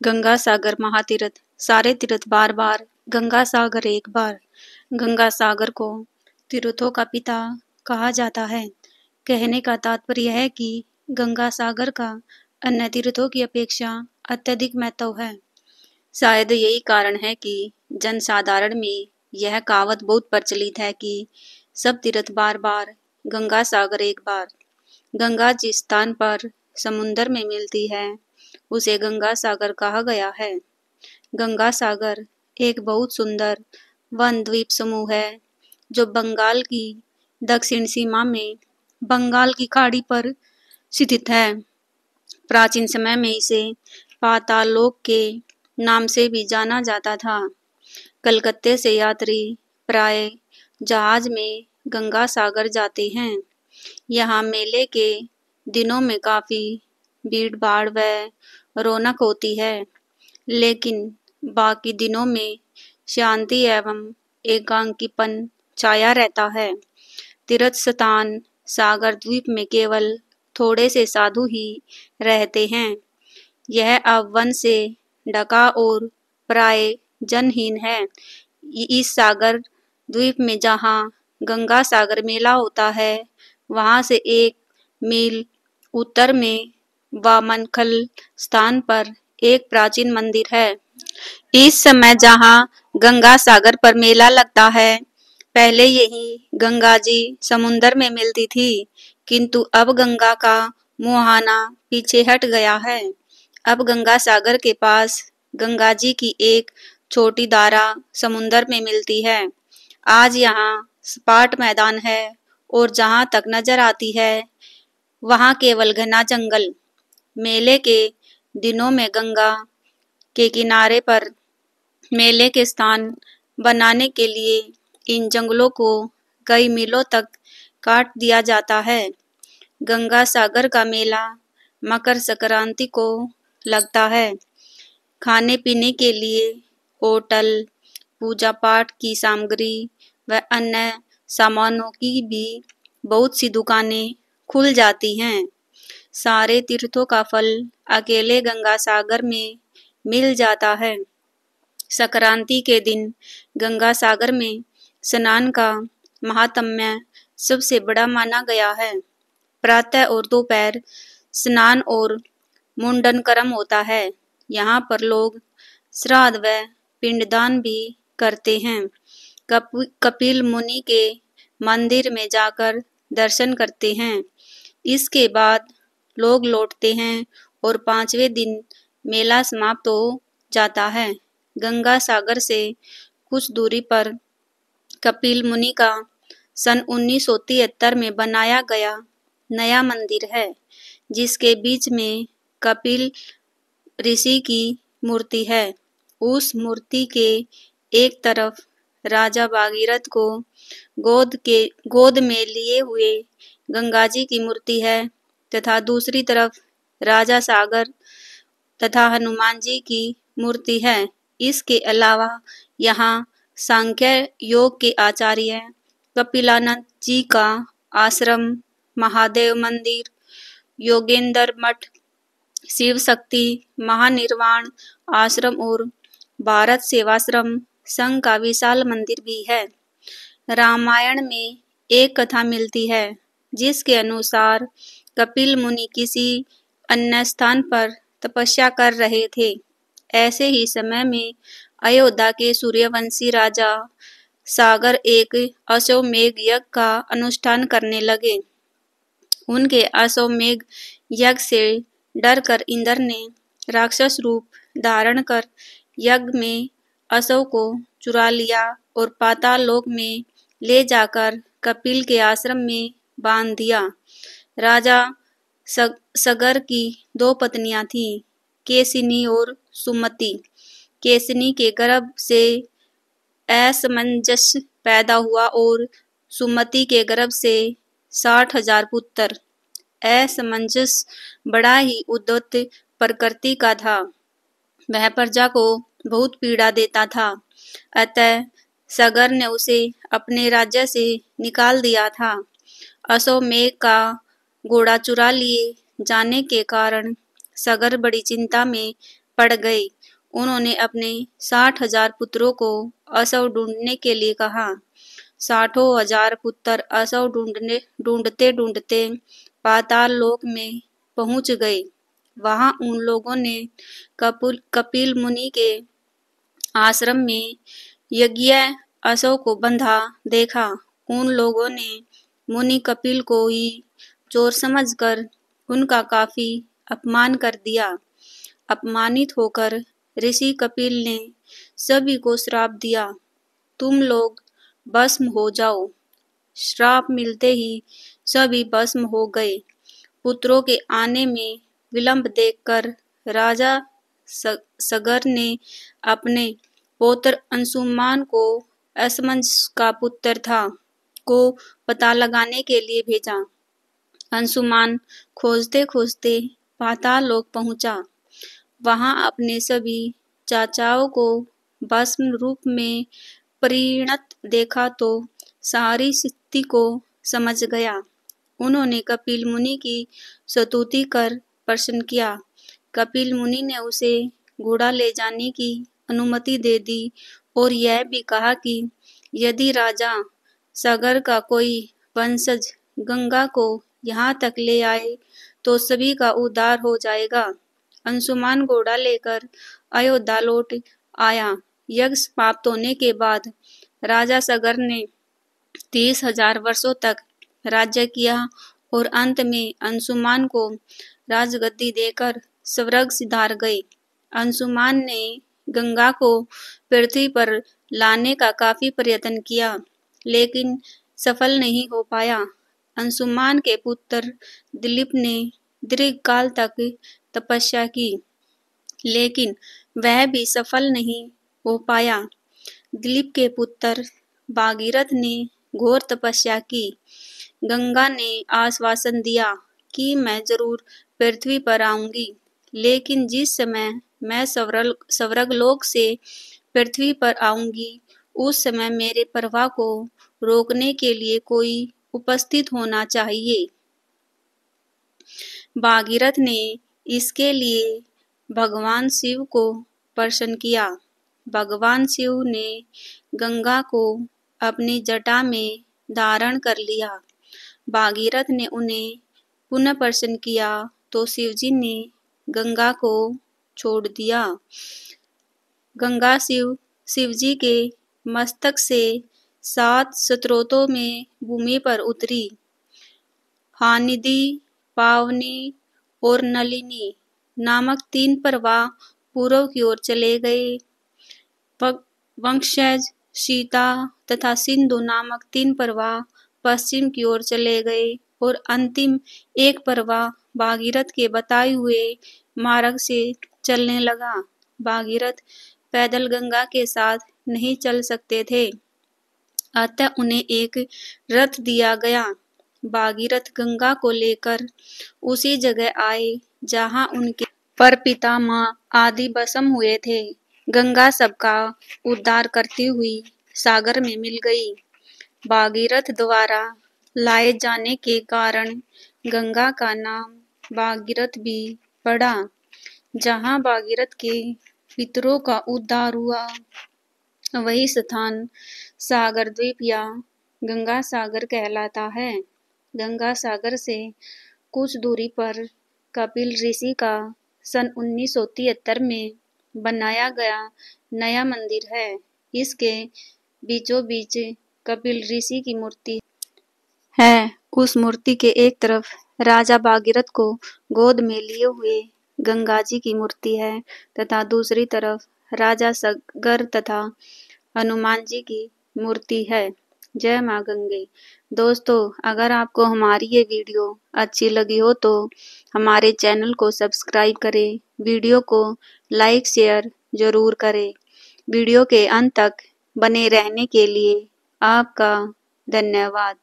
गंगा सागर महातीर्थ, सारे तीर्थ बार बार, गंगा सागर एक बार। गंगा सागर को तीर्थों का पिता कहा जाता है। कहने का तात्पर्य है कि गंगा सागर का अन्य तीर्थों की अपेक्षा अत्यधिक महत्व है। शायद यही कारण है कि जनसाधारण में यह कहावत बहुत प्रचलित है कि सब तीर्थ बार बार, गंगा सागर एक बार। गंगा जिस स्थान पर समुद्र में मिलती है उसे गंगा सागर कहा गया है। गंगा सागर एक बहुत सुंदर वन द्वीप समूह है जो बंगाल की दक्षिण सीमा में बंगाल की खाड़ी पर स्थित है। प्राचीन समय में इसे पाताल लोक के नाम से भी जाना जाता था। कलकत्ते से यात्री प्राय जहाज में गंगा सागर जाते हैं। यहाँ मेले के दिनों में काफी भीड़ भाड़ व रौनक होती है, लेकिन बाकी दिनों में शांति एवं एकांकीपन छाया रहता है। तीर्थ स्थान सागर द्वीप में केवल थोड़े से साधु ही रहते हैं। यह अब वन से ढका और प्राय जनहीन है। इस सागर द्वीप में जहाँ गंगा सागर मेला होता है, वहाँ से 1 मील उत्तर में वामनखल स्थान पर एक प्राचीन मंदिर है। इस समय जहाँ गंगा सागर पर मेला लगता है, पहले यही गंगा जी समुद्र में मिलती थी, किंतु अब गंगा का मुहाना पीछे हट गया है। अब गंगा सागर के पास गंगा जी की एक छोटी धारा समुद्र में मिलती है। आज यहाँ सपाट मैदान है और जहाँ तक नजर आती है वहाँ केवल घना जंगल। मेले के दिनों में गंगा के किनारे पर मेले के स्थान बनाने के लिए इन जंगलों को कई मीलों तक काट दिया जाता है। गंगा सागर का मेला मकर संक्रांति को लगता है। खाने पीने के लिए होटल, पूजा पाठ की सामग्री व अन्य सामानों की भी बहुत सी दुकानें खुल जाती हैं। सारे तीर्थों का फल अकेले गंगा सागर में मिल जाता है। संक्रांति के दिन गंगा सागर में स्नान का महात्म्य सबसे बड़ा माना गया है। प्रातः और दोपहर स्नान और मुंडन कर्म होता है। यहाँ पर लोग श्राद्ध व पिंडदान भी करते हैं। कपिल मुनि के मंदिर में जाकर दर्शन करते हैं। इसके बाद लोग लौटते हैं और 5वें दिन मेला समाप्त हो जाता है। गंगा सागर से कुछ दूरी पर कपिल मुनि का सन 1973 में बनाया गया नया मंदिर है, जिसके बीच में कपिल ऋषि की मूर्ति है। उस मूर्ति के एक तरफ राजा भागीरथ को गोद में लिए हुए गंगा जी की मूर्ति है तथा दूसरी तरफ राजा सागर तथा हनुमान जी की मूर्ति है। इसके अलावा यहाँ सांख्य योग के आचार्य कपिलानंद जी का आश्रम, महादेव मंदिर, योगेंद्र मठ, शिव शक्ति महानिर्वाण आश्रम और भारत सेवाश्रम संघ का विशाल मंदिर भी है। रामायण में एक कथा मिलती है जिसके अनुसार कपिल मुनि किसी अन्य स्थान पर तपस्या कर रहे थे। ऐसे ही समय में अयोध्या के सूर्यवंशी राजा सागर एक अश्वमेध यज्ञ का अनुष्ठान करने लगे। उनके अश्वमेध यज्ञ से डरकर इंद्र ने राक्षस रूप धारण कर यज्ञ में अश्व को चुरा लिया और पाताल लोक में ले जाकर कपिल के आश्रम में बांध दिया। राजा सगर की 2 पत्नियां थीं, केसिनी और सुमति। केसिनी के गर्भ से असमंजस पैदा हुआ और सुमति के गर्भ से 60,000 पुत्र। असमंजस बड़ा ही उद्धत प्रकृति का था। वह प्रजा को बहुत पीड़ा देता था। अतः सगर ने उसे अपने राज्य से निकाल दिया था। अश्वमेध का घोड़ा चुरा लिए जाने के कारण सगर बड़ी चिंता में पड़ गए। उन्होंने अपने 60,000 पुत्रों को असव ढूंढने के लिए कहा। 60,000 पुत्र असव ढूंढते ढूंढते पाताल लोक में पहुंच गए। वहां उन लोगों ने कपिल मुनि के आश्रम में यज्ञ असव को बंधा देखा। उन लोगों ने मुनि कपिल को ही चोर समझकर उनका काफी अपमान कर दिया। अपमानित होकर ऋषि कपिल ने सभी को श्राप दिया, तुम लोग भस्म हो जाओ। श्राप मिलते ही सभी भस्म हो गए। पुत्रों के आने में विलंब देखकर राजा सगर ने अपने पौत्र अंशुमान को असमंज का पुत्र था को पता लगाने के लिए भेजा। अंशुमान खोजते खोजते पाताल लोक पहुंचा। वहां अपने सभी चाचाओं को भस्म रूप में परिणत देखा तो सारी स्थिति को समझ गया। उन्होंने कपिल मुनि की स्तुति कर प्रसन्न किया। कपिल मुनि ने उसे घोड़ा ले जाने की अनुमति दे दी और यह भी कहा कि यदि राजा सगर का कोई वंशज गंगा को यहाँ तक ले आए तो सभी का उद्धार हो जाएगा। अंशुमान घोड़ा लेकर अयोध्या लौट आया। यज्ञ समाप्त होने के बाद राजा सगर ने 30,000 वर्षों तक राज्य किया और अंत में अंशुमान को राजगद्दी देकर स्वर्ग सिधार गए। अंशुमान ने गंगा को पृथ्वी पर लाने का काफी प्रयत्न किया, लेकिन सफल नहीं हो पाया। अंशुमान के पुत्र दिलीप ने दीर्घकाल तक तपस्या की, लेकिन वह भी सफल नहीं हो पाया। दिलीप के पुत्र भागीरथ ने घोर तपस्या की। गंगा ने आश्वासन दिया कि मैं जरूर पृथ्वी पर आऊंगी, लेकिन जिस समय मैं स्वर्गलोक से पृथ्वी पर आऊंगी उस समय मेरे प्रवाह को रोकने के लिए कोई उपस्थित होना चाहिए। भागीरथ ने इसके लिए भगवान शिव को प्रसन्न किया। भगवान शिव ने गंगा को अपनी जटा में धारण कर लिया। भागीरथ ने उन्हें पुनः प्रसन्न किया तो शिवजी ने गंगा को छोड़ दिया। गंगा शिवजी के मस्तक से 7 स्रोतों में भूमि पर उतरी। हानिधि, पावनी और नलिनी नामक 3 प्रवाह पूर्व की ओर चले गए। वंशज, सीता तथा सिंधु नामक 3 प्रवाह पश्चिम की ओर चले गए और अंतिम एक प्रवाह भागीरथ के बताए हुए मार्ग से चलने लगा। भागीरथ पैदल गंगा के साथ नहीं चल सकते थे, अतः उन्हें एक रथ दिया गया। भागीरथ गंगा को लेकर उसी जगह आए जहां उनके परपितामह आदि भस्म हुए थे। गंगा सबका उद्धार करती हुई सागर में मिल गई। भागीरथ द्वारा लाए जाने के कारण गंगा का नाम भागीरथ भी पड़ा। जहाँ भागीरथ के पितरों का उद्धार हुआ वही स्थान सागर द्वीप या गंगा सागर कहलाता है। गंगा सागर से कुछ दूरी पर कपिल ऋषि का सन 1973 में बनाया गया नया मंदिर है। इसके बीचों बीच कपिल ऋषि की मूर्ति है। उस मूर्ति के एक तरफ राजा भागीरथ को गोद में लिए हुए गंगा जी की मूर्ति है तथा दूसरी तरफ राजा सगर तथा हनुमान जी की मूर्ति है। जय मां गंगे। दोस्तों, अगर आपको हमारी ये वीडियो अच्छी लगी हो तो हमारे चैनल को सब्सक्राइब करें, वीडियो को लाइक शेयर जरूर करें। वीडियो के अंत तक बने रहने के लिए आपका धन्यवाद।